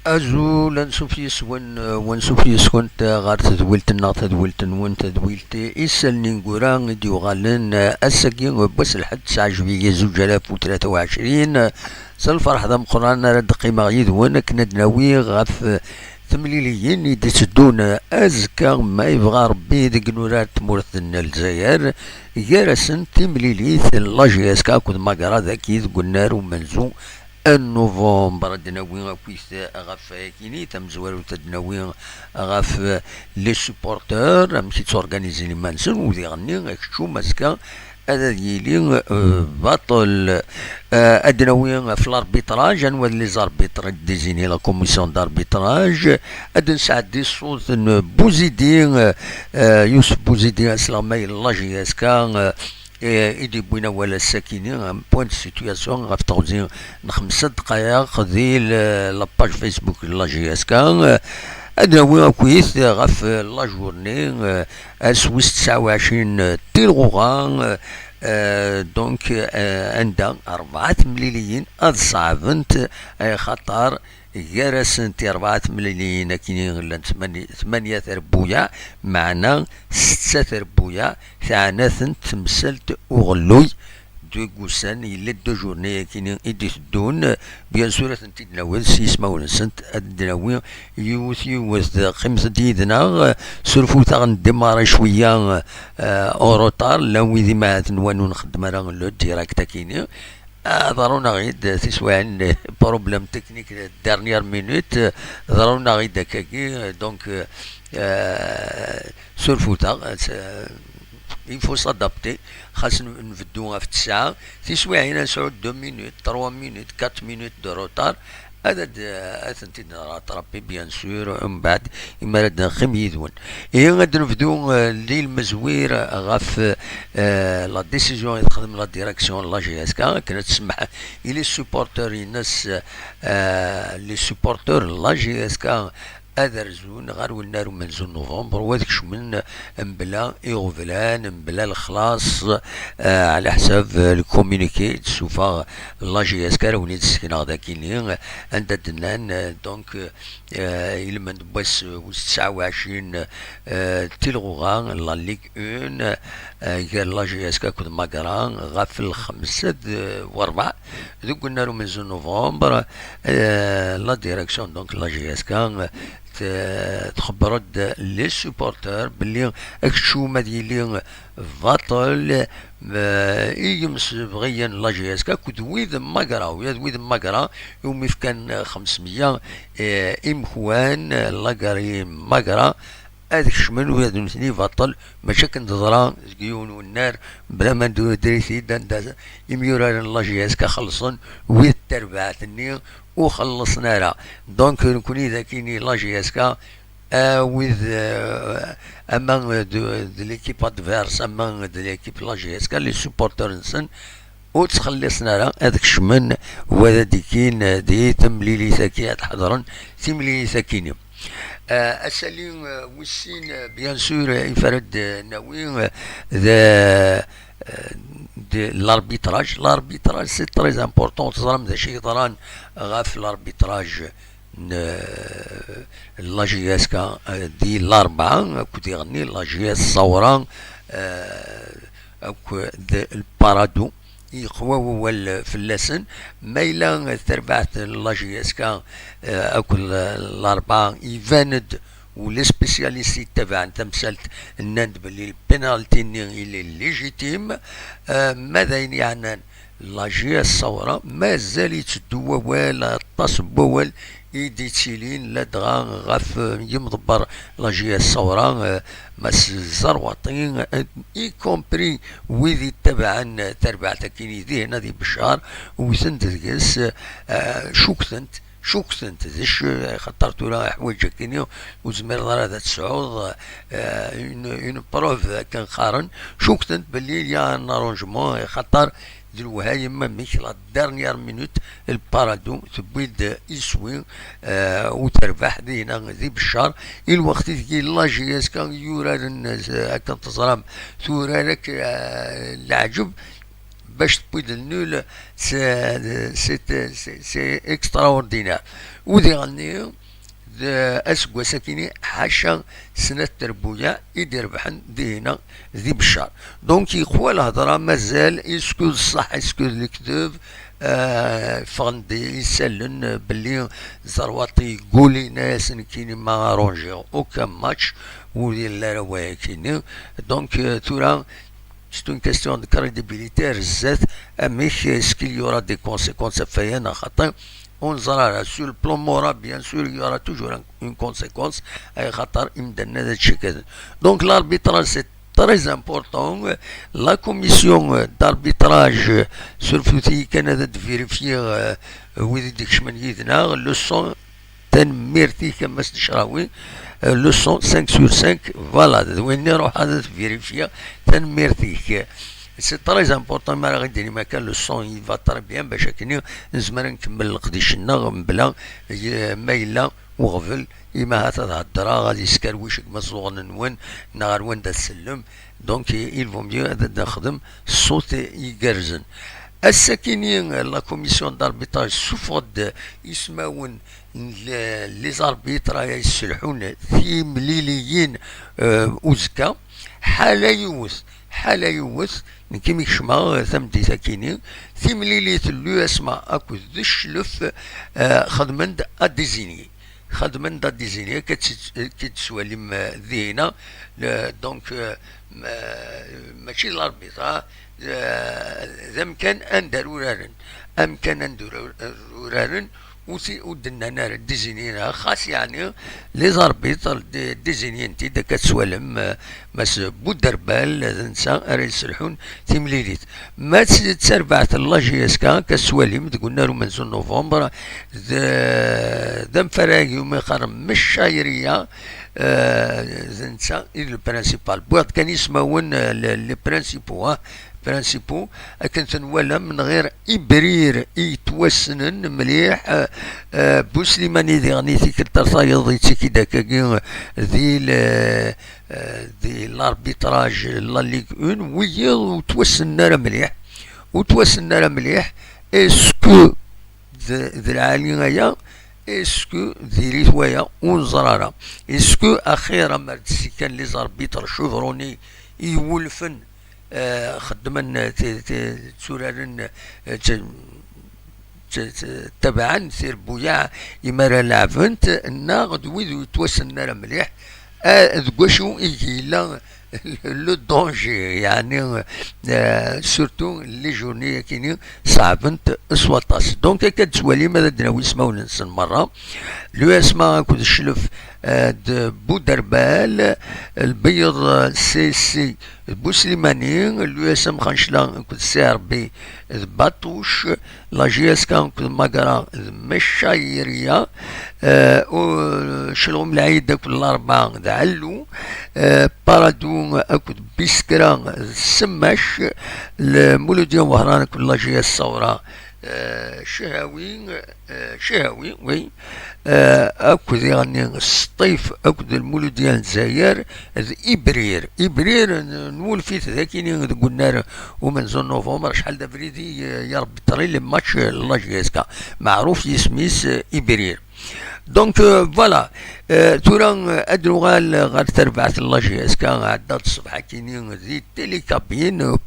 أزول نشوف يسون ونشوف يسون غار تدويلتنا تدويلتن وين تدويلتي إسالني نقولان ديو غالن أساكين بس الحد تسعة جوية زوج آلاف وثلاثة وعشرين سالفرح ذا مقران رد قيمة يدوان كنا دناوي غاف ثمليليين يدي تدون أزكا ما يبغى ربي ديك نورات تمورثنا الجزائر يارسن تمليليث لاجي اسكا كود ماكرا ذاكي قلنا ومنزو النوفمبر دناوي كويس غاف كيني تمزوالو تدناوي غاف لي سوبورتور مشي تورغانيزي لي مانسون ودي غني كشو ماسكا هذا يلي بطل ادناوي في الاربيتراج انوا لي زاربيتر ديزيني لا كوميسيون داربيتراج ادن سعد الصوت بوزيدي يوسف بوزيدي اسلامي لاجي اسكا إيدي بوينا ولا الساكنين بوان سيتوياسيون غاف توزين 5 دقايق ذي لاباج فيسبوك لاجي اسكا هذا هو كويس غاف لا جورني سويس 29 تيلغوغان دونك عندها 4 مليليين هاد صعبنت خطر جرسنتي 4 مليليين كاينين غير 8 تربويا معنا 6 تربويا ثانثن تمثلت وغلوي دو كوسان يلا دو جورني كاينين ايدي تدون بيان سور تنتي دناوي سيسما ونسنت الدناوي يوث قيمة ديدنا سرفو تاغن ديماري شوية اوروطار لاوي ذي ما تنوانو نخدم راه لو ديراكتا كاينين ضرونا غيد تسوان بروبليم تكنيك دارنيير مينوت ضرونا غيد هكاكي دونك سرفوتا il faut s'adapter خاص نفدوها في الساعة تسوى هنا نسعود 2 مينوت 3 مينوت 4 مينوت دو روتار هذا اثنتي ربي بيان سور من بعد اما راد نخيم يدون اي غادي نبدو الليل مزوير غاف لا ديسيزيون يتخدم لا ديريكسيون لا جي اس كا كانت تسمح الي سوبورتور الناس لي سوبورتور لا جي اس كا أذرزون غار والنار منزون نوفمبر وذاك شمن مبلا إغفلان مبلا الخلاص على حساب الكوميونيكي تشوفا لا جي اس كار وليد السكينة ذاكيني عند دنان دونك إلمن بس 29 تيلغوغان لا ليغ اون قال لا جي اس كا كود ماكران غافل 5 و4 ذوك النار منزون نوفمبر لا ديريكسيون دونك لا جي اس كا تخبرت لي سوبورتر باللي اكشو ما ديالي فاطل يمس بغيا لا جي اس كا كود ويد ماكرا ويد ماكرا يوم كان 500 امخوان لاكاري ماكرا هذاك الشمن وهذا نسني فاطل ماشي كنتظرا زكيون والنار بلا ما نديرو دريسي داندا يميورا لا جي اس كا خلصن ويد تربعتني وخلصنا راه دونك نكون اذا كاينين لا جي اس كا ويز اما دو ليكيب ادفيرس اما دو ليكيب لا جي اس كا لي سوبورتور نسن وتخلصنا راه هذاك الشمن وهذا ديكين دي تمليلي ساكي تحضرن تمليلي ساكيني اسالين وسين بيان سور يفرد ناوي ذا l'arbitrage c'est très important تظلم ذا شي طران غاف الاربيتراج لا جي اس كا دي الاربعه كنت يغني لا جي اس صوران او البارادو يقوى هو الفلاسن ما إلا تربعت لا جي اس كا اكل الاربعه يفاند ولي سبيسياليستي تبع تمثلت الناند باللي البينالتي اللي ليجيتيم ماذا يعني لا جي الصورة مازال يتدوى ولا تصبوال يدي تشيلين لا دغا غاف يمضبر لا جي الصورة ماس الزرواطين اي كومبري ويدي تبعا تربعتا كيني ذي هنا ذي بشار وثنت ذكس شوكتنت ذش خطرت لها حوايج كينيو وزمير هذا تسعود اون بروف كان خارن شوكتنت بالليل يا نارونجمون خطر دلوها يما مش لا دارنيير مينوت البارادو تبيد يسوي وتربح دينا ذي بالشهر الوقت تجي لا جي اس كان يورا الناس كان تصرام ثورا لك العجب باش تبويد النول سي اكستراوردينير. وذي غني اسكوا ساكيني حاشا سنة تربويا يدير بحن دينا ذي بشار. دونك يقوى الهضرة مازال اسكو الصح اسكو الكذب. فغندي يسلن باللي زرواطي يقولي ناس كيني ما رونجي اوكا ماتش ودي لا رواية كيني. دونك تورا c'est une question de crédibilité رزات اميش اسكيل يورا دي كونسيكونس فيانا خاطر ونزرع sur le plan moral bien sûr il y aura toujours une conséquence اي خاطر يمدنا هذا الشيء كذا. دونك l'arbitrage c'est très important. La commission d'arbitrage sur le Canada de vérifier وذي ديك شمن يدنا لو سون تنميرتي كما استشراوي لو سون 5 sur 5 فوالا وين نروح هذا فيريفيا تنميرتيك. سي تري امبورطون ما غادي ما كان لو سون يفا تري بيان باش كني نزمر نكمل القديشنا بلا ما الا وغفل إما هتهضرا غادي يسكرويش كما صغن نون نهار وين دا السلم. دونك يلفو ميو هذا نخدم الصوت يقرزن. الساكنين لا كوميسيون داربيتاج سوفود يسماون لي زاربيترا يسلحون في مليليين اوزكا حالا يوث كيما يشما ثمدي ساكينين في مليليت اللي اسما اكو ذي الشلف خدمند اديزيني خدمن دا ديزيني كتسوالم ذينا. دونك ماشي الاربيطا ذمكن اندر ورارن امكن اندر ورارن ودنا نار ديزينينا خاص يعني لي زاربيط ديزينين تي دا كتسوالم ماس بودربال نسا راه يسلحون تيمليليت ما تسربعت الله جيسكا كسوالم تقولنا منزل نوفمبر ذم فراغي وما خرم مش شايريه نسا البرانسيبال بوات كان يسمون لي برانسيبو كنت نوالا من غير إبرير يتوسنن مليح بوسليماني ذي غنيتي كالترصايض يتي داكا ذي لاربيتراج لا ليغ اون ويا وتوسنا مليح اسكو ذي العالية اسكو ذي ريتوايا ونزرارا اسكو اخيرا مرتسي كان لي زاربيتر شوفروني يولفن خدمن تسورارن تبعا سير بويا يمارا لعفنت الناغد ويدو يتوسنا مليح ذكوشو يجي لا لو دونجي يعني سورتو لي جورني كيني صعبنت اسواطاس. دونك كتسوالي ماذا دناوي يسماو ننسى مرة لو اسما كود الشلف بودربال البيض سي بوسليماني لو اسم خنشلا كود سي ار بي باطوش لا جي اس كان كود ماكرا مشايريا شلغم العيد كل الاربعة دعلو بارادو اكود بيسكرا السماش المولوديا وهران كل لا جي اس صورة شهوي وي اكو ذي غني السطيف اكو ذي المولود ديال الجزائر ابرير نقول فيت ذاكيني قلنا ومن زون نوفمبر شحال دا بريدي يا ربي طري لي ماتش لا جيسكا معروف يسميس ابرير. دونك فوالا تورا ادرو غال تربعت لا جيسكا عدات الصبح كيني ذي تيلي كابين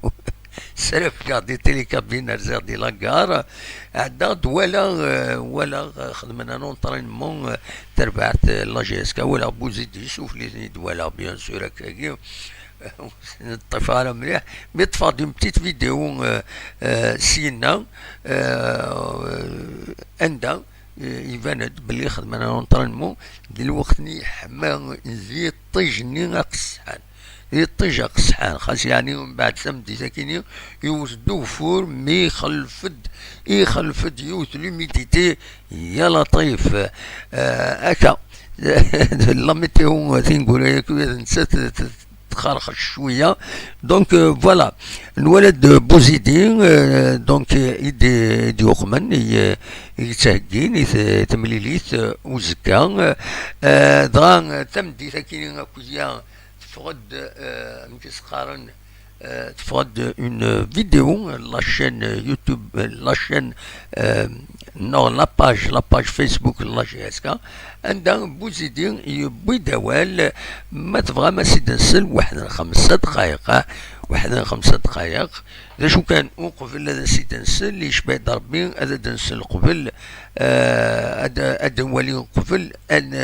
سرف دي تيلي كابين رزاق دي لاكار عداد ولا خدمنا نونطرينمون تربعت لا جيسكا ولا بوزيد يشوف لي ولا بيان سور هكاكي الطفاله مليح ميطفى دي بتيت فيديو سينا عندها يبان بلي خدمنا نونطرينمون دلوقتني حما زي طيجني قصحان يطيج قصحان خاص يعني ومن بعد ثمدي ساكيني يوزدو فور مي يخلفد يوث لوميديتي يا لطيف هكا لا ميتيو تنقول نسات تخرخش شويه. دونك فوالا الولد بوزيدين دونك يدي يخمن يتهجين يتمليليت وزكا دغان تمدي ساكيني اكويا فغد مكيس قارن تفرض une vidéo, la chaîne YouTube, la chaîne non la page فيسبوك لا جي اس كا عندها بوزيدي يبوي دوال ما تبغى ما سيد نسل واحد 5 دقائق واحد 5 دقائق ذا شو كان قبل هذا سيد نسل اللي يشبه ربي هذا دنسل قبل هذا ولي قبل ان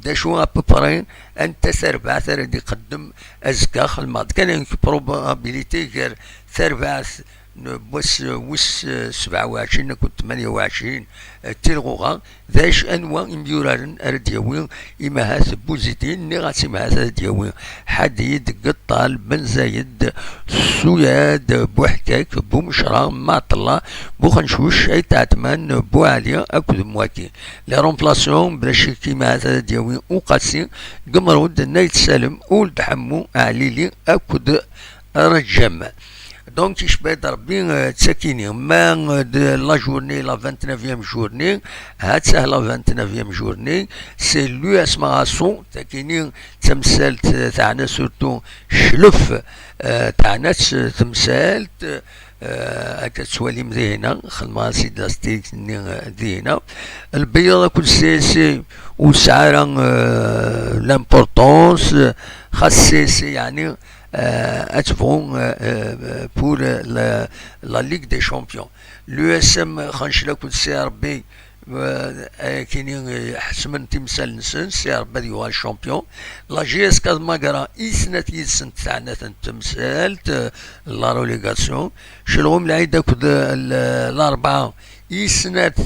ذا شو ابوبري انت سربع ثرى يقدم ازكى خدمات كان بروبابيليتي غير سربع وس 27 كنت 28 تلغوغا ذاش انواع امبيورارن اردياوي اما هاث بوزيتين نغاسي ما هاث دياوي حديد قطال بن زايد سوياد بوحكاك بومشرا ماطلا بوخنشوش اي تعتمان بوعليا اكد مواكي لي رومبلاسيون بلاش كيما هاث دياوي وقاسي قمرود نايت سالم ولد حمو عليلي اكد رجم دونك يشبه ربي تساكيني ما لا جورني لا 29 جورني هاد سهله 29 جورني سي لو اسمها سون تاكيني تمثالت تاعنا سورتو شلف تاعنا تمثالت هكا تسوالي مذهنة خدمة سيد لاستيك ذهنة البيضة كل سي وسعرا لامبورطونس خاص سي يعني اتفون بور لا ليغ دي شامبيون لو اس ام خنشلا كل سي ربي كاينين حسمن تمثال نسن سي ربي ديوال شامبيون لا جي اس كاد ماكرا يسنات يسن تاعنا تمثالت لا روليغاسيون شلغم العيد كود الاربعه يسنات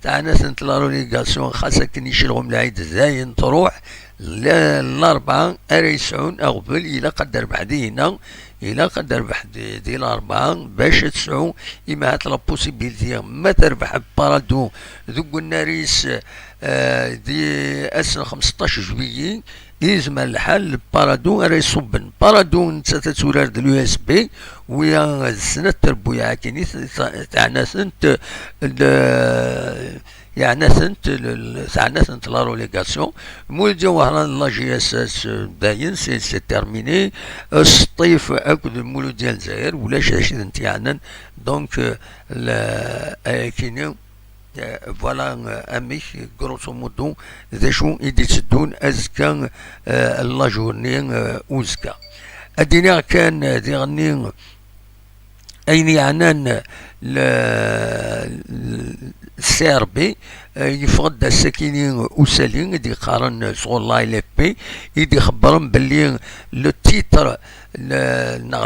تاعنا لا روليغاسيون خاصة كني شلغم العيد زاين تروح الاربعه اريسعون اغبل الى قدر بعدينا الى قدر بحد دي الاربعه باش تسعو اما هات لا بوسيبيليتي ما تربح بارادو ذوك الناريس دي اسن 15 جويي يزم الحال بارادو راه يصبن بارادو انت تتورار د اليو اس بي ويا السنه تربويا كيني تاعنا سنت يعني سنت لا روليغاسيون مول جوهرا لا جي اس اس داين سي تيرميني الصيف اكد مولو ديال الجزائر ولا شاشد انت يعني دونك كيني فوالا امي غروسو مودو ذا شو يدي تدون ازكا لا جورني اوزكا ادينا كان ديغني اين يعنان السي ار بي يفقد الساكنين وسالين دي قارن شغل لا ال اف بي يدي خبرهم باللي لو تيتر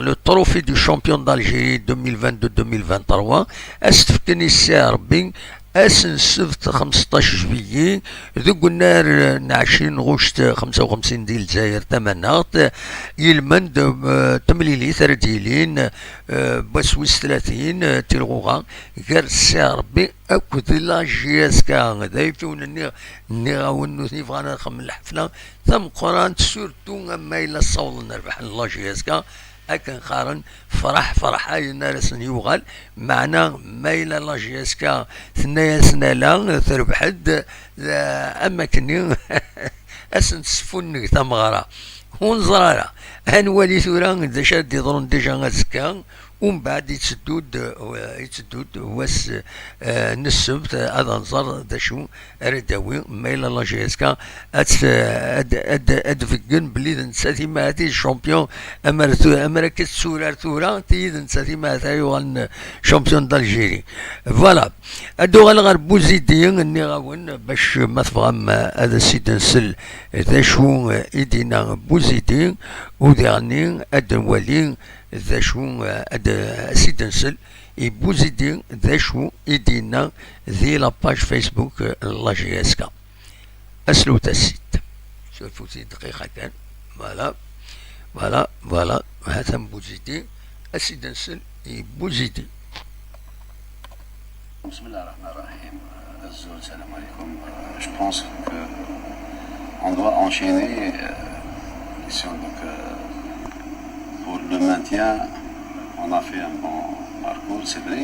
لو تروفي دو شامبيون دالجيري 2022 2023 استفكني السي ار بي اسن السبت 15 جويي ذوك النار نعشين غشت 55 ديال الجزائر تمنات يلمند تمليلي ثرديلين بسويس 30 تلغوغا غير السي ربي اكد لا جي اس كا ذا فيون ني غاونو نيفغانا نخمم الحفله ثم قران سورتو اما الى صول نربح لا جي اس كا اكن قارن فرح هاي الناس يوغل معنا مايلا لا جي اس كا ثنايا سنه لا تربحد اما كني اسن تسفن ثمغرا ونزرارا هنولي ثورا اذا شاد يضرون ديجا غازكا ومن بعد يتسدود واس نسبت هذا نظر ذا شو رداوي مايلا لا جي اس كا ادفكن بلي نساتي ما هذه الشامبيون امريكا سورار ثورا تيد نساتي ما هذا شامبيون دالجيري فوالا ادو غير بوزيدين اني غاون باش ما تفهم هذا السيد نسل ذا شو ايدينا بوزيدين وديرني ادوالين ذا شو سيد نسل يبوزيدي ذا شو يدينا ذي لاباج فيسبوك لا جي اس كا اسلو تاسيت شوفوا دقيقة كان فوالا هذا بوزيدي السيد نسل يبوزيدي. بسم الله الرحمن الرحيم. السلام عليكم. Je pense que on doit enchaîner pour le maintien. On a fait un bon parcours, c'est vrai,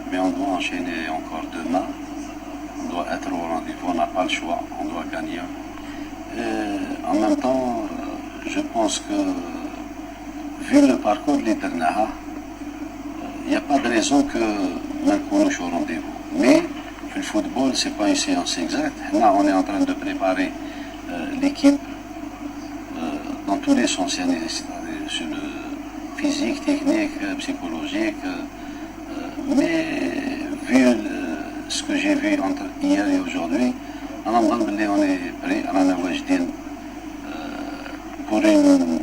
mais on doit enchaîner encore demain. On doit être au rendez-vous, on n'a pas le choix, on doit gagner. Et en même temps, je pense que vu le parcours اللي درناها il n'y a pas de raison que ما نكونوش au rendez-vous. Mais le football, c'est pas une séance exacte. Là, on est en train de préparer l'équipe dans tous les sens, c'est-à-dire sur le physique, technique, psychologique. Mais vu ce que j'ai vu entre hier et aujourd'hui, on est prêt, pour une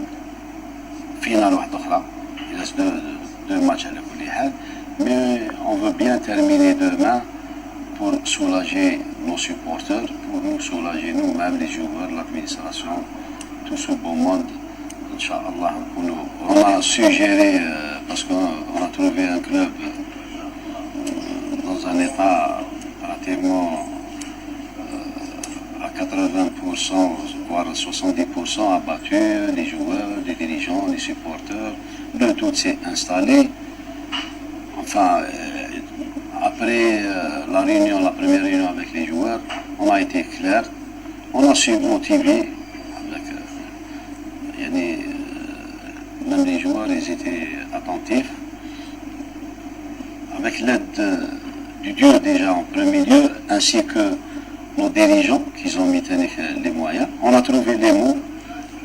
finale واحدة أخرى. Il reste deux matchs à كل حال. Mais on veut bien terminer demain pour soulager nos supporters, pour nous soulager nous-mêmes, les joueurs, l'administration, tout ce beau monde. Inch'Allah, on a suggéré, parce qu'on a trouvé un club dans un état pratiquement à 80%, voire 70% abattu, les joueurs, les dirigeants, les supporters, le tout s'est installé. Enfin, après la première réunion avec les joueurs, on a été clair, on a su motiver avec, même les joueurs, ils étaient attentifs. Avec l'aide du Dieu déjà en premier lieu, ainsi que nos dirigeants qui ont mis les moyens, on a trouvé les mots,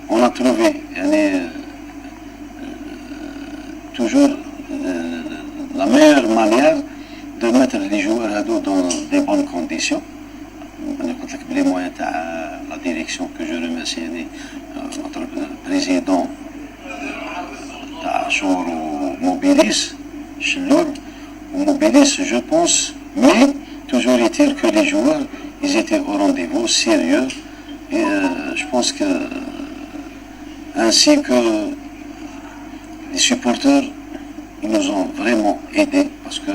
on a trouvé toujours la meilleure manière de mettre les joueurs dans des bonnes conditions. Les moyens de la direction que je remercie, notre président Tachour ou Mobilis, Cheloul, ou Mobilis, je pense, mais toujours est-il que les joueurs, ils étaient au rendez-vous, sérieux, et je pense que, ainsi que les supporters, ils nous ont vraiment aidés, parce que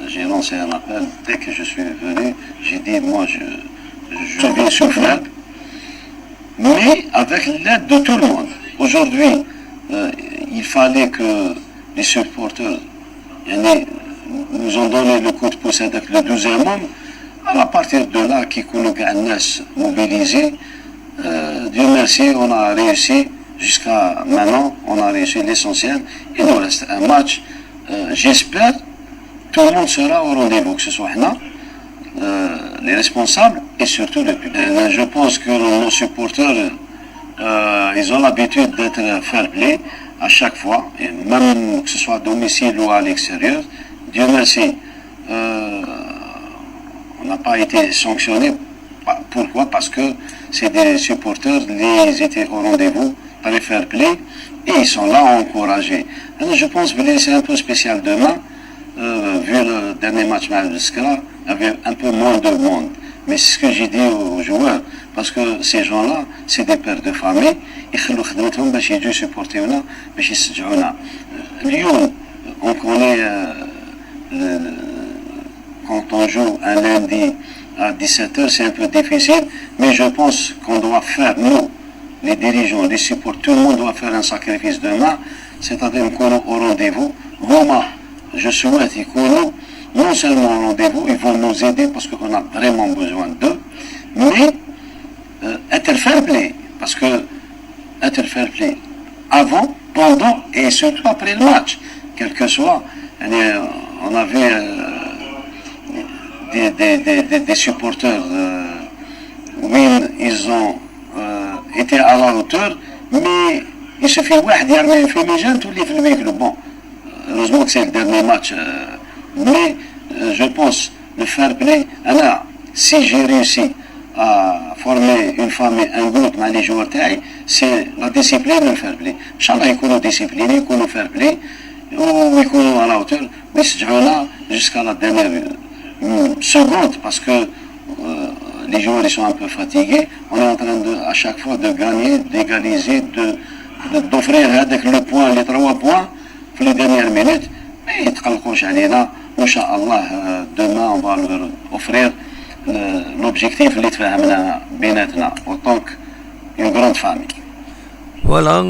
j'ai lancé un appel, dès que je suis venu, j'ai dit, moi, je vais souffrir, mais avec l'aide de tout le monde. Aujourd'hui, il fallait que les supporters nous ont donné le coup de pouce avec le 12e homme. À partir de là, qui nous mobilisé, Dieu merci, on a réussi jusqu'à maintenant, on a réussi l'essentiel. Il nous reste un match, j'espère, tout le monde sera au rendez-vous, que ce soit là, les responsables et surtout le public. Je pense que nos supporters, ils ont l'habitude d'être fair play à chaque fois, et même que ce soit à domicile ou à l'extérieur. Dieu merci, on n'a pas été sanctionnés. Pourquoi? Parce que c'est des supporters, ils étaient au rendez-vous par les fair play et ils sont là à encourager. Alors, je pense que c'est un peu spécial demain, vu le dernier match avec Skra, il y avait un peu moins de monde. Mais c'est ce que j'ai dit aux joueurs, parce que ces gens-là, c'est des pères de famille, يخلوا خدمتهم باش يجوا يسبورتيونا باش يشجعونا. اليوم on connaît quand on joue un lundi à 17h, c'est un peu difficile, mais je pense qu'on doit faire, nous, les dirigeants, les supporters, tout le monde doit faire un sacrifice demain, c'est-à-dire qu'on est au rendez-vous. Roma, je souhaite qu'ils non seulement au rendez-vous, ils vont nous aider parce qu'on a vraiment besoin d'eux, mais être fair play, parce que être fair play avant, pendant et surtout après le match, quel que soit. On avait des supporters où ils ont été à la hauteur, mais il suffit واحد يرمي في الميجان تولي في الميكرو. Bon, heureusement que c'est le dernier match, mais je pense le fair play. Alors, si j'ai réussi à former une famille, un groupe مع les joueurs تاعي, c'est la discipline le fair play. إن شاء الله يكونوا disciplinés, يكونوا fair play, ويكونوا à la hauteur, ويشجعونا jusqu'à la dernière seconde, parce que les joueurs ils sont un peu fatigués. On est en train à chaque fois de gagner, d'égaliser, d'offrir avec le point, les 3 points pour les dernières minutes. Mais ils تقلقوش علينا. إن شاء الله demain on va leur offrir l'objectif اللي تفاهمنا بيناتنا autant qu'une grande famille. Voilà,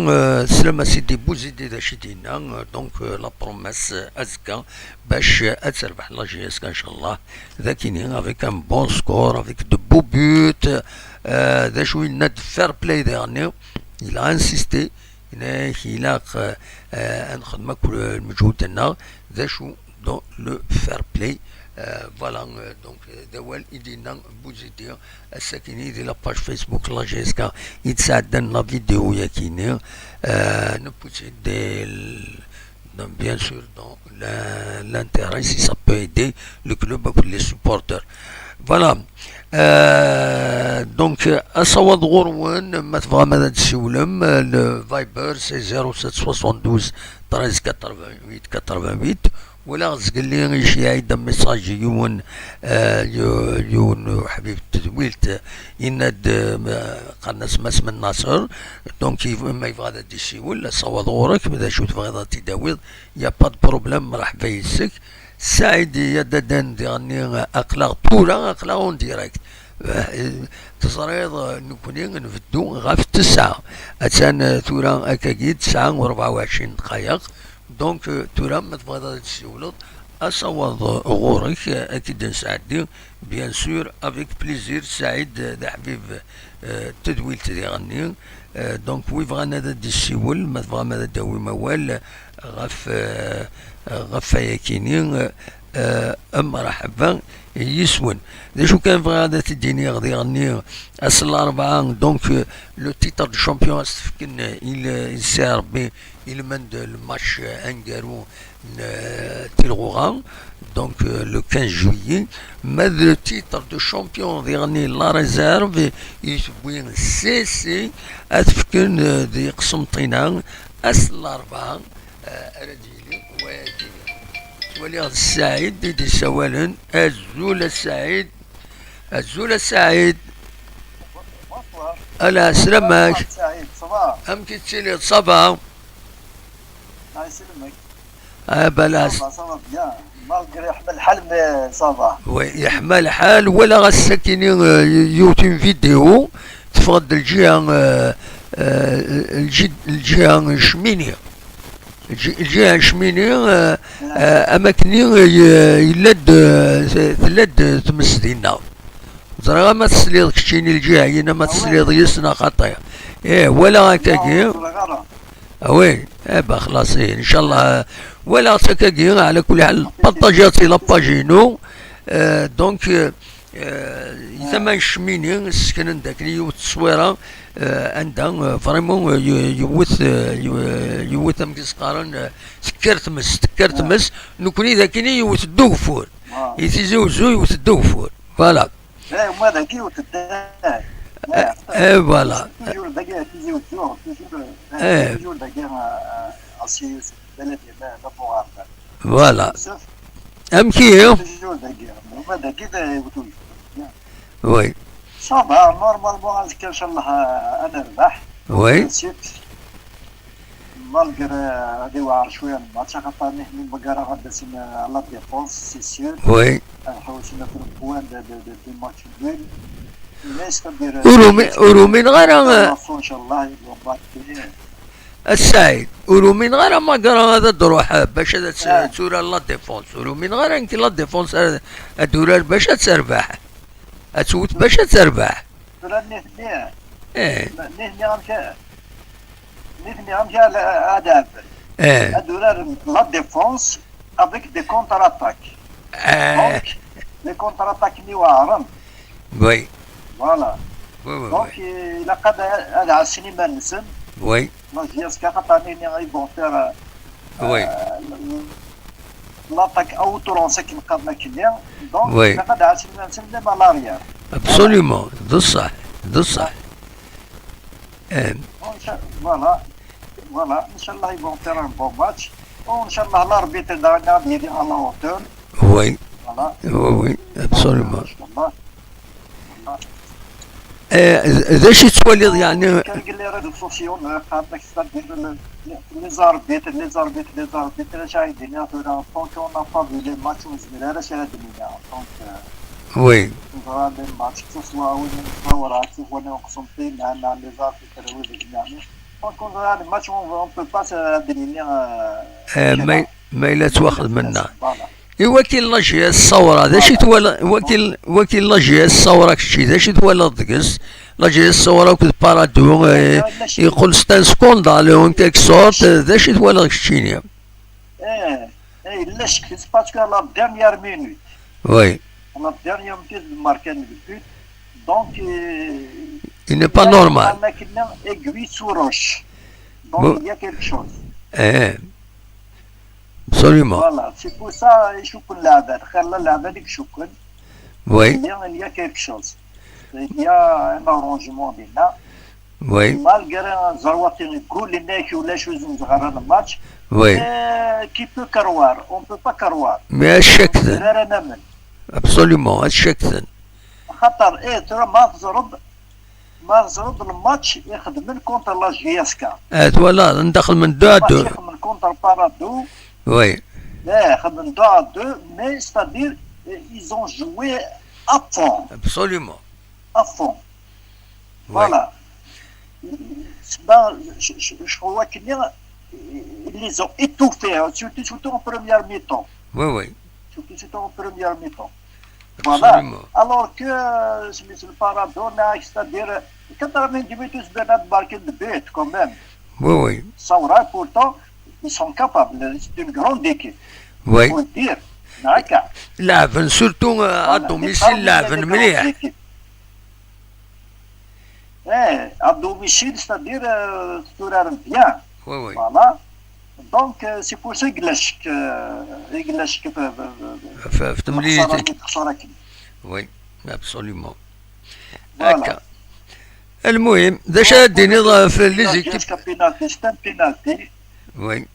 Slama Sidi Bouzidi Dachidina, donc la promesse Azka, Bash Atzervah, la GSK, Inch'Allah, Dakini, avec un bon score, avec de beaux buts, Dachou, il n'a de fair play dernier, il a insisté, هنا خلاق نخدم كل المجهود تاعنا ذا شو دون لو فير بلاي. فوالا دونك ذا يدينا بوزيدير الساكنين ديال لاباج فيسبوك لا جيسكا يتساعد لنا فيديو ياكيني نبوسي ديال bien sûr dans l'intérêt si ça peut aider le club pour les supporters. Voilà. Donc أصوات غروان ما تبغى ماذا تسولم الفايبر سي 0772 13 88 88 ولا غزق لي يشي عيدا ميساج يون يون حبيب التدويلت يناد قالنا اسم الناصر دونك ما يبغى هذا ديسي ولا صواد غورك ماذا شو تبغى هذا تداويض يا با دو بروبليم مرحبا يسك سعيد يا دادان ديغني اقلاغ طولا اقلاغ اون ديريكت تصريض نكوني نفدو غاف 9 اتسان ثورا اكاكيد 9 و24 دقائق دونك تورا ما تبغى هذا تسولد أصوات غورك أكيد نساعدك بيان سور افيك بليزير سعيد ذا حبيب تدويل تغني دونك وي بغانا هذا السيول ما تبغى ماذا داوي موال غف ياكيني مرحبا يسون شو كان بغا هذا تديني غادي يغني اصل الاربعه دونك لو تيتر دو شامبيون استفكن il sert il mène le match Angarou Tilgouran donc le 15 juillet mais le titre de champion dernier la réserve يسوين سي سي استفكن دي قسمطينا اصل الاربعه رجيلي وياكيني ولي السعيد دي سوالن الزول السعيد الزول السعيد ألا سلامك سعيد صباح أم كتسيلي صباح الله يسلمك بلاس صباح بيان مالغري يحمل حلم صباح ويحمل حال ولا غساكيني يوتيوب فيديو تفقد الجهة شمينية الجهة شمينية أماكني يلد ثلد تمسدينا زرا ما تسليض كشيني الجهة هنا ما تسليض يسنا خطايا ايه ولا هكاكي وي با خلاص ان شاء الله ولا هكاكي على كل حال بطاجاتي لاباجينو دونك ثمان شميني السكن داك يوت التصويره عندها فريمون يوث مكسقارن سكرت مس نكوني ذاكيني يوث الدوفور يتزوزو يوث الدوفور فوالا لا وما ذاك يوث الدار فوالا تجور دقيقة تجي وتروح تجور دقيقة عصير بلد لا بوغار فوالا ام كيف تجور دقيقة وما ذاك كذا وتوي وي صافا نورمال بوغ ان شاء الله انا نربح وي نسيت مالغر غادي واعر شويه الماتش خاطر من بقره غادا سنا لا ديفونس سي سيور وي حوسنا في البوان دي الماتش الاول الناس كدير ورومين غير ان شاء الله السعيد ورومين غير ما قرا هذا تروح باش هذا تسورا لا ديفونس ورومين غير يمكن لا ديفونس الدولار باش تربح أتوت باش تربح ولا نثني ايه نثني غمشي هذا الدولار لا ديفونس افيك دي كونتر اتاك دونك لي كونتر اتاك اللي واعرين وي فوالا وي دونك الا قد هذا على السينما نسن وي لا جياسكا خاطرني غيبون فير وي لاطاك او ترونسا كي نقابنا كليا دونك وي لقد على السينما نسن ديما لاريير ابسوليومون ذو الصح ذو الصح فوالا ان شاء الله يبون فير ان بون ماتش وان شاء الله الاربيتر دانا بيدي على هوتور وي فوالا وي ابسوليومون والله ذا شي توليض يعني كان قال لي ريدو سوسيون قعدنا كثر دير لي زاربيتر اش عايدين تورا دونك اون با في لي ماتش زميل هذا شي هذا الدنيا دونك وي نظرا لي ماتش تصوا وين تصورات وانا نقسمتين عندنا لي زاربيتر وين يعني دونك هذا الماتش اون بو با الدنيا ما الا تواخذ منا وكيل لاجي الصورة ذا شي تولا وكيل لاجي الصورة كشي ذا شي تولا دقس لاجي الصورة كد بارادو يقول ستان سكوندال اون كيك سورت ذا شي تولا كشينيا. لا شك باسكو لا ديرنيير مينوت وي لا ديرنيير مينوت ماركان البوت دونك il n'est pas normal. كنا ايغوي سوروش دونك il y a quelque chose. Absolument. Voilà, c'est pour ça يشوفوا اللعبة خلى اللعبة ديك شكل. Oui. Il y a quelque chose. Il y a un arrangement بينا. Oui. Malgré زرواتين يقول لنا كي ولا شو زين صغار الماتش. Oui. كي بو كروار, on peut pas كروار. Mais الشكل. غير نمن. Absolument, الشكل. خاطر ترى ما زرد الماتش يخدم من كونتر لا جياسكا. فوالا ندخل من دو دو. يخدم من كونتر بارادو. Oui. Yeah, من 2 à 2, mais c'est-à-dire ils ont joué à fond. Absolument. À fond. Oui. Voilà. Ben, je crois qu'ils les ont étouffés, surtout en première mi-temps. Oui, oui. Surtout en première mi-temps. Voilà. Absolument. Alors que c'est le paradoxe, c'est-à-dire 90 minutes Bernard marqué de but quand même. Oui, oui. Saura, pourtant, ils sont capables. C'est une grande équipe. Oui. Faut le dire. D'accord. لعبن سورتو à domicile لعبن مليح. À domicile, c'est-à-dire tourner bien. Oui, oui. Voilà. Donc c'est pour ça يقلشك في تمليتك. خسارة. Oui. Absolument. Voilà. هكا. المهم ذا شاديني في لي زيكيب. بينالتي ستان بينالتي. وي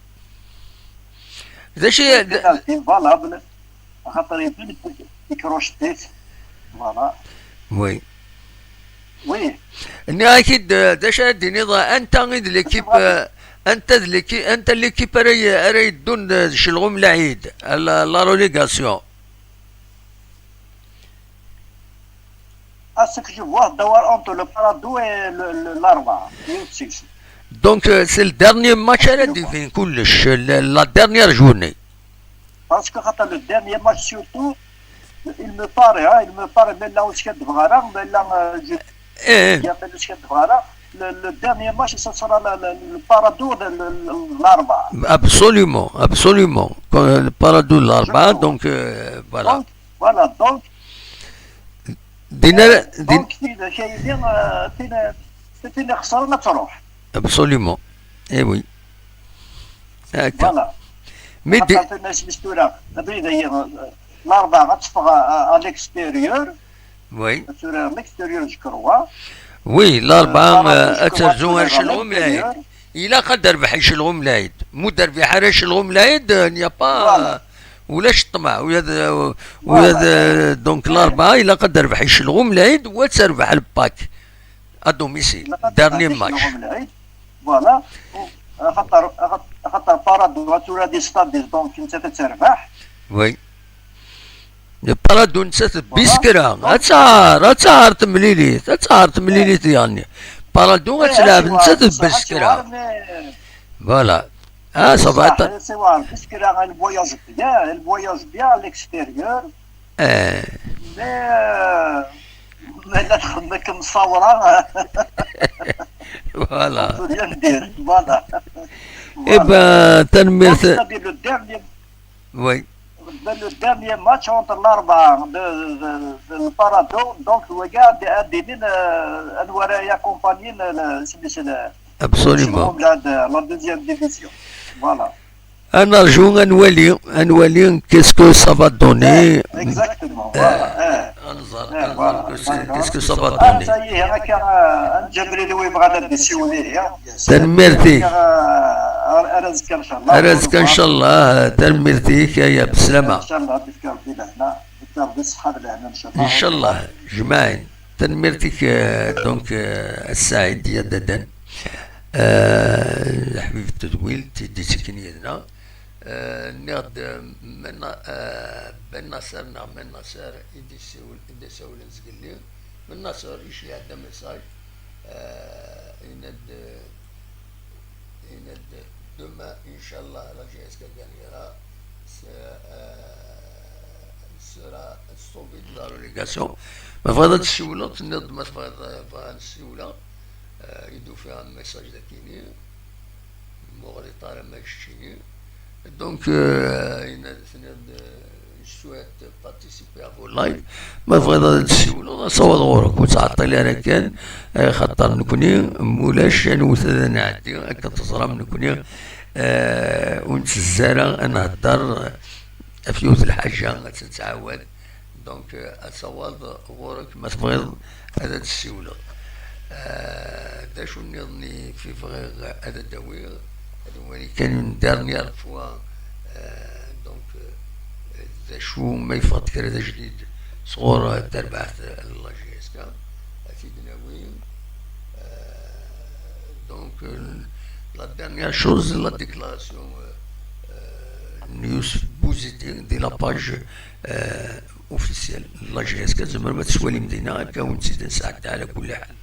ذا شي بينالتي فالابل خاطر يبين يكروشتيت. فوالا. وي وي. اني اكيد ذا شاديني انت غيد ليكيب انت ليكيب راهي يدون شلغم العيد لا روليغاسيون. À ce que je vois, d'avoir entre le Parado et l'Arba. Donc c'est le dernier match à la divine كلش la dernière journée. Parce que le dernier match surtout, il me paraît maintenant ce qu'il y a le dernier match ce sera le Parado de l'Arba. Absolument, absolument. Le Parado de l'Arba, donc voilà. Donc, voilà, donc دونك فين خسرنا تروح. ابسوليومون اي وي هكا. فوالا. مي دي حتى الناس مستوره تبريد هي الاربعه غتصفى على الاكستيريور. وي سور الاكستيريور جكروا. وي الاربعه اترجون شلغم العيد الا قدر بحي شلغم العيد مو دربي حرا شلغم العيد نيا با ولاش الطمع وهذا دونك الاربعه الا قدر ربح يشلغوم العيد وتربح الباك ادوميسيل دارني ماتش. فوالا. خاطر بارادو تورا دي ستاد دونك انت تتربح. وي بارادو نتا بيسكرا اتعار تمليليت يعني بارادو غتلعب نتا بيسكرا. فوالا. Ça va être. C'est vrai, puisque là, elle voyage bien à l'extérieur. Mais là, on est comme ça, voilà. Voilà. On peut rien dire, voilà. Eh ben, تنمير. C'est-à-dire le dernier. Oui. Le dernier match entre l'Arba de le Parado, donc regarde, il accompagné Absolument. La deuxième division. Voilà. أنا أرجو أنولي qu'est-ce que ça va donner. Exactement. Voilà. Qu'est-ce que ça va donner. Ça y est, هناك الجبريل ويبغى نسيوني. تنميرتي. أرزق إن شاء الله. أرزق إن شاء الله تنميرتيك يا بسلامة. إن شاء الله بذكر لهنا بذكر بالصحة لهنا إن شاء الله. إن شاء الله جماعين تنميرتك دونك السعيد جددا. حبيب التدويل تدي سكنيتنا نغد من بن نصر من نصر يدي سول نزقلي من نصر يشي هذا مساج يند دما ان شاء الله راجع اسكا قال ستوبي لا ريليغاسيون ما تبغيض هاد السيولة تنض ما تبغيض هاد السيولة يدو فيها ميساج داكيني مغرطة ما يشتيني دونك تنض سويت بارتيسيبي افو لايف ما تبغيض هاد السيولة صوت غورك وتعطي لي انا كان خاطر نكوني مولاش نوث نعدي هكا تصرى نكوني ونتزارى نهدر فيوث الحاجة تتعاود دونك أتصوّد غورك ما تبغيض هذا السيولة دا شو نظني في فغير هذا الدوير هذا هو اللي كان دارنيير فوا دونك دا شو ما يفقد كرا دا جديد صغور تربعت الله جيسكا أكيد ناوي دونك لا دارنيير شوز لا ديكلاراسيون نيوز بوزيتيف دي لا باج اوفيسيال لا جي اس كازمر ما تسوالي مدينه هكا ونزيد نساعدها على كل حال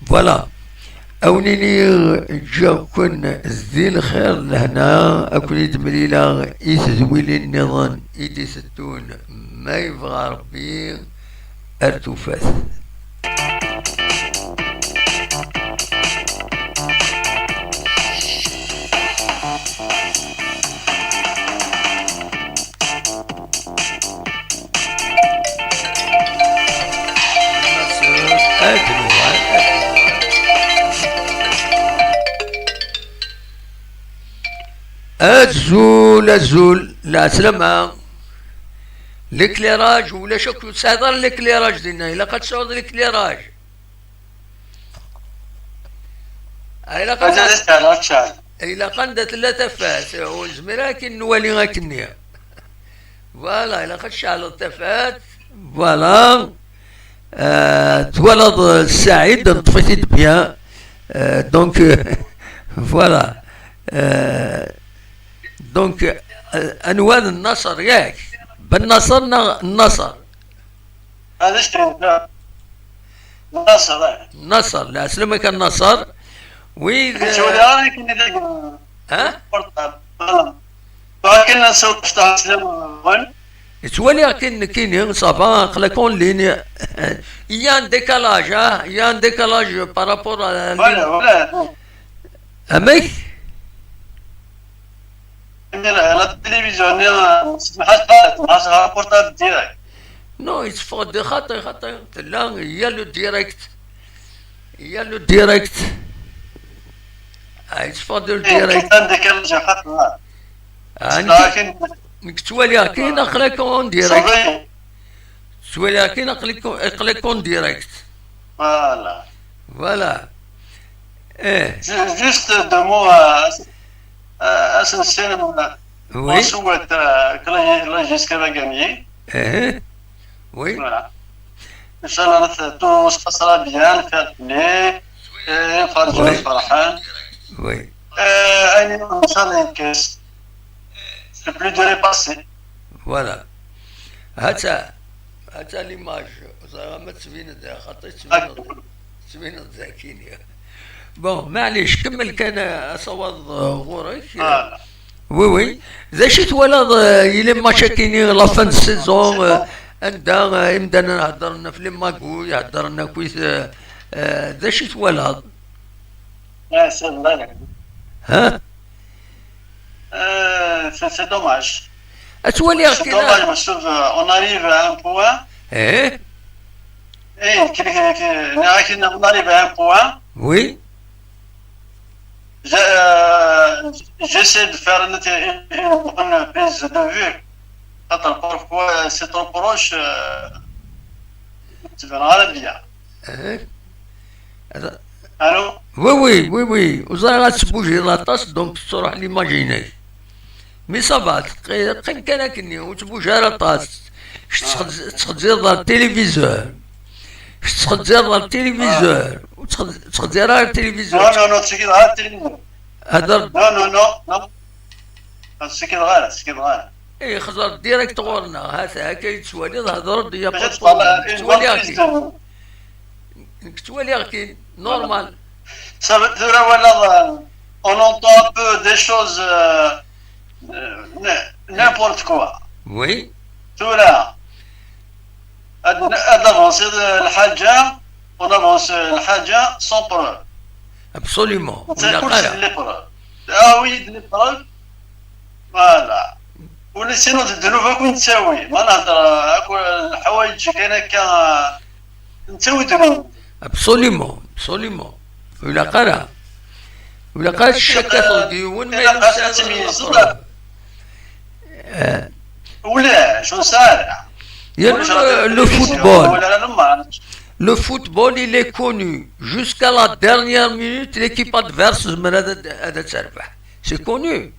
فوالا اونيني جا كون زين الخير لهنا اكون دمليله يثزويلي النظام يدي ستون ما يبغى ربي ارتفاث الزول لا سلامة l'éclairage ولا شكو تسهضر l'éclairage ديالنا إلا قد تسهضر l'éclairage إلا قد ثلاثة فات والزميرة كي نولي غاكني فوالا إلا قد شعل تفات فوالا تولد السعيد طفيت بيان دونك فوالا دونك انواد النصر ياك بالنصر النصر هذا شنو النصر لا سلمك النصر ويذ ها كنا نسوق سلام وين تولي كاين صافا قلكون لين يان ديكالاج يان ديكالاج بارابور ولا اميك لا التلفزيون سمحت مع بورتابل ديريكت نو يتفقد خاطر لا هي لو ديريكت هي لو ديريكت يتفقد الديريكت عندك الجا لكن تولي كاين اقلكون ديريكت تولي كاين اقلكون ديريكت فوالا ايه جوست دو مو اسم السينما وي صوت كلا جيسكا باغاني ايه وي ان شاء الله تو سباسرا بيان فاتني فرجوا فرحان وي اني ان شاء الله ينكس le plus de repasser. Voilà. هتا ليماج ما تبين خاطر تبين ذاكيني بون معليش كمل كان اصوض غورك وي ذا شي تولد يلي مشاكيني لا فان سيزون عندها يمدانا نهضرنا في لي ماكو يهضرنا كويس ذا شي تولد ها c'est dommage. C'est dommage, je trouve, on arrive à un point. On arrive à un point. Oui. J'essaie de faire une prise de vue. Pourquoi c'est trop proche, tu verras bien. Allô? Oui. Vous avez bouger la tasse, donc tu sauras l'imaginer. Mais ça va, تقين كان كني وتبوج على الطاس تخدزير التلفزيون تخدزير التلفزيون وتخدزير على التلفزيون نو تسكيد على التلفزيون هذا نو تسكيد غير اي خزر ديريكت غورنا هكا يتسوالي هضر ديا تولي كي نورمال ça veut dire voilà on entend un peu des choses n'importe quoi oui tout là هذا افونسي الحاجه ونافونسي الحاجه سون بروف. ابسوليومون ولا كلشي قرا. لي بروف. وي لي بروف. فوالا. ولا سينو الذنوب كون تساوي ما نهضر الحوايج كاين هكا نساوي ذنوب. ابسوليومون ولا قرا. ولا قرا الشكا ديون ما يلمس. ولا شو صار؟ Le football. Le football, il est connu. Jusqu'à la dernière minute, l'équipe adverse c'est connu.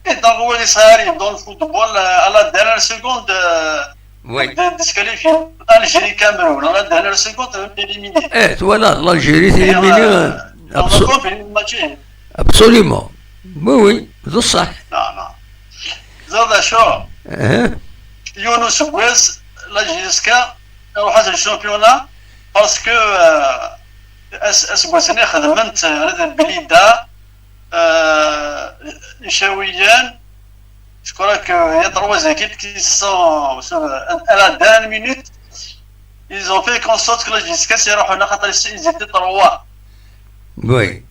Donc, هو اللي صاير dans le football à la dernière seconde Oui. disqualifié Algérie Cameroun à la dernière seconde éliminé. Voilà, l'Algérie est éliminée. Absolument. Oui, c'est ça. Non. زاد شو يونس بويس لاجيسكا روحت الشامبيونا باسكو اسبوسني خدمت هذا البليده نشاويان شكرك يا تروا زيكيب كي سون على دان مينوت ils ont fait en sorte que لاجيسكا سيروحوا هنا خاطر زيت تروا. وي.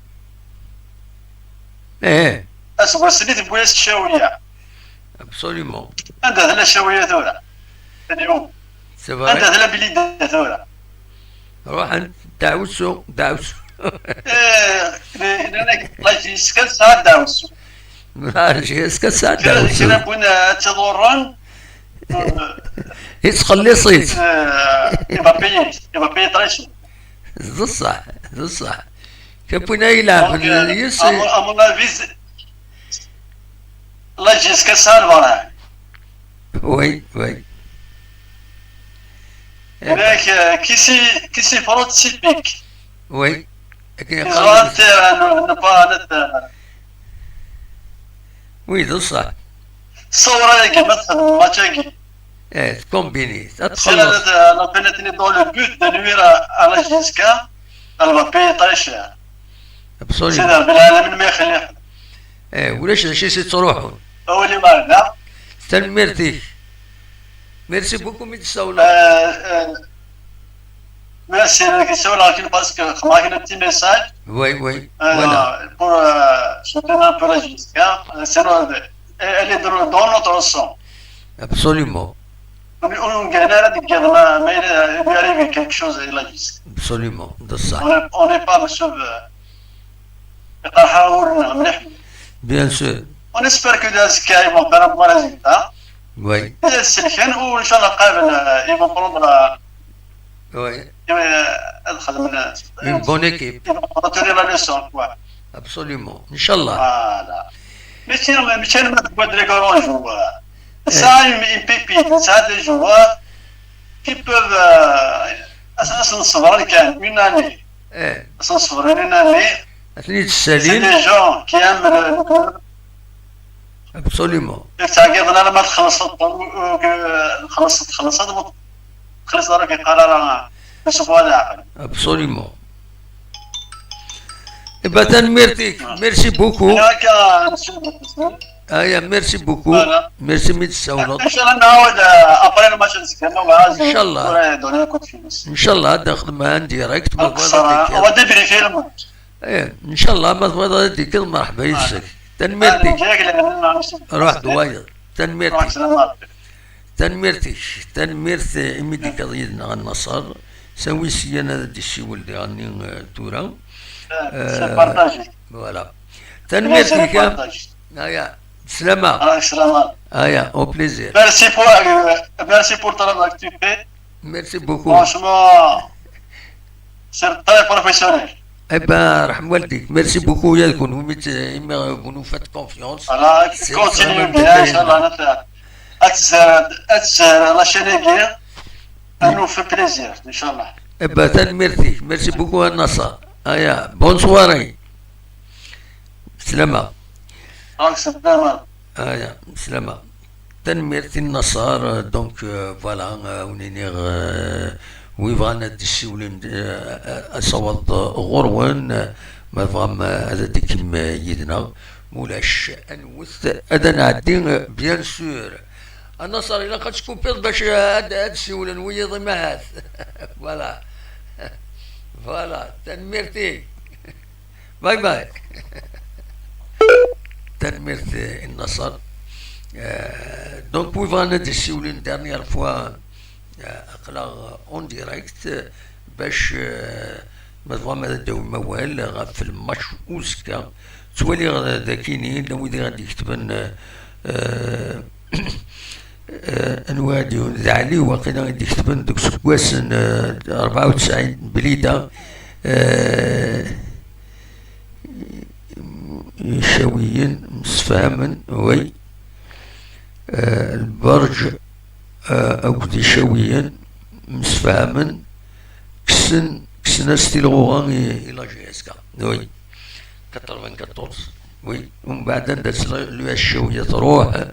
اسبوسني بويس شاويه. Absolument. أنت هذا الشوية ثورة اليوم. C'est vrai. أنت هذا بليدة ثورة. روح أنت داوسو. لأنك لاجيسكا ساعة داوسو. لاجيسكا ساعة داوسو. كنا بونا تضرن. يتخلصيت. يبقى بيي طريشو. ده صح. كبونا يلعب يسي. أمونا فيز. لاجيسكا ساعة وي. هناك كيسي فروت سيبيك. وي. إزوانت نبا وي ده صح. صورة يجي مثلا ما تجي. تكومبيني C'est la pénétrer dans le but de nuire à la Gisca, elle va payer très cher. Absolument. C'est بالعالم ما يخليها. ولاش شي تروحوا. هو اللي معنا. تنميرتي. ميرسي بوكو ميتساولا. Merci لكن parce que ما كنا petit message. Oui. Voilà. Pour soutenir un peu la Gisca, elle est dans notre sang. Absolument. On gagne ما il arrive quelque chose à la Gisca. Absolument. ده صح. On n'est pas monsieur قرحة مليح. Bien sûr. On espère que les Gisca ils vont faire un bon résultat. Oui. السلكان وان شاء الله قابل ils vont prendre Oui. ادخل من Une bonne équipe. retenir la leçon quoi. Absolument. Inch'Allah. Voilà. ماشي ما تقعد لي كورون جوار. Ça une pépite, ça des joueurs qui peuvent اساسا صغار كان une année. اساسا صغار une année. أثنيت C'est السليم. des gens qui aiment Absolument. تعقدنا لما خلصت راك قرار الاسبوع الاخر. Absolument. Eh ben, تنميرتك. Merci beaucoup. Merci beaucoup. Voilà. Merci متساولا. ان شاء الله نعاود ابريل الماتش نسكنوا إن شاء الله. دوني كنت فينيس. إن شاء الله داخل معاه ديريكت. هو دبري في الماتش. إن شاء الله ما تبغى ديك مرحبا يسك. تنميرتك. روح دوايا. تنميرت إميديك ضيدنا النصر سوي سيانا دي الشي ولدي غني تورا. فوالا. تنميرتك. سلامة. Au plaisir. Merci pour ton travail que tu fais. Merci beaucoup. Franchement, c'est très professionnel. Eh ben, رحم والديك. Merci beaucoup يا كون vous nous faites confiance. Voilà, continue bien, Inch'Allah. La chaîne ça nous fait plaisir, Inch'Allah. Eh ben, تنميرتك. Merci beaucoup النصر. Bonne soirée. سلامة. سلامة. تنميرتي النصر دونك فوالا ونينيغ ويبغى ندشي ولين اصوات غرون ما فهم هذا ديك يدنا مولاش انوث هذا نعدي بيان سور النصر إلا قد سكوبيض باش هاد السيولة ويض ماهات فوالا فوالا تنميرتي باي باي تنميرت النصر دونك بويفانا دي السيولين دارنيير فوا اقلا اون ديريكت باش مضوا ما داو الموال غاف الماتش اوسكا تولي ذاكيني لو إذا غادي يكتبن انوادي ذعلي وقيلا غادي يكتبن دوك سكواسن 94 بليده شويين مسفهمن وي البرج أو شويا مسفهمن كسنا ستيلغوغان إلى جيسكا وي 94 وي ومن بعد ندرس لو الشوية تروح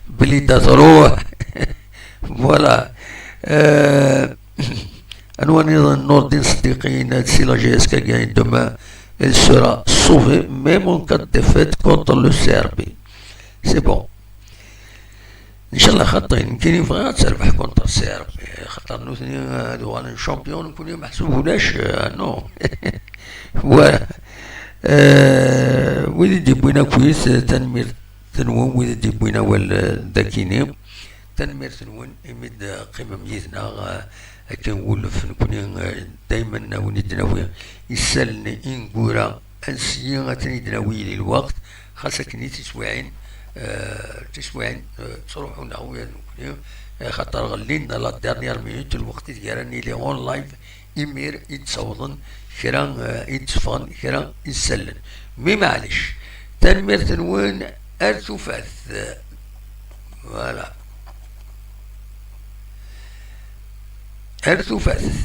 بليدة تروح فوالا أنوان نظن نور دين صديقين سي لا جيسكا gagne demain elle sera sauvée même en cas de défaite contre le Serbie c'est bon ان شاء الله خاطر يمكن يبغى تربح كونتر السيرب خاطر نوثني هادو انا شامبيون نكون محسوبولاش نو و ويدي دي بوينا كويس تنمير تنوون ويدي دي بوينا والداكيني تنمير تنوون يمد قيمة ميزنا كنولف نكون دايما وندناوي يسالني انكورا انسيا غتندناوي للوقت خاصك ني تسواعين تسوين تروحوا نعويا خاطر غلينا لا ديرنيير مينوت الوقت ديالني لي اون لايف يمير يتصوضن كرا يتصفن كرا يسلن مي معليش تنمير تنوين ارتفاث فوالا ارتفاث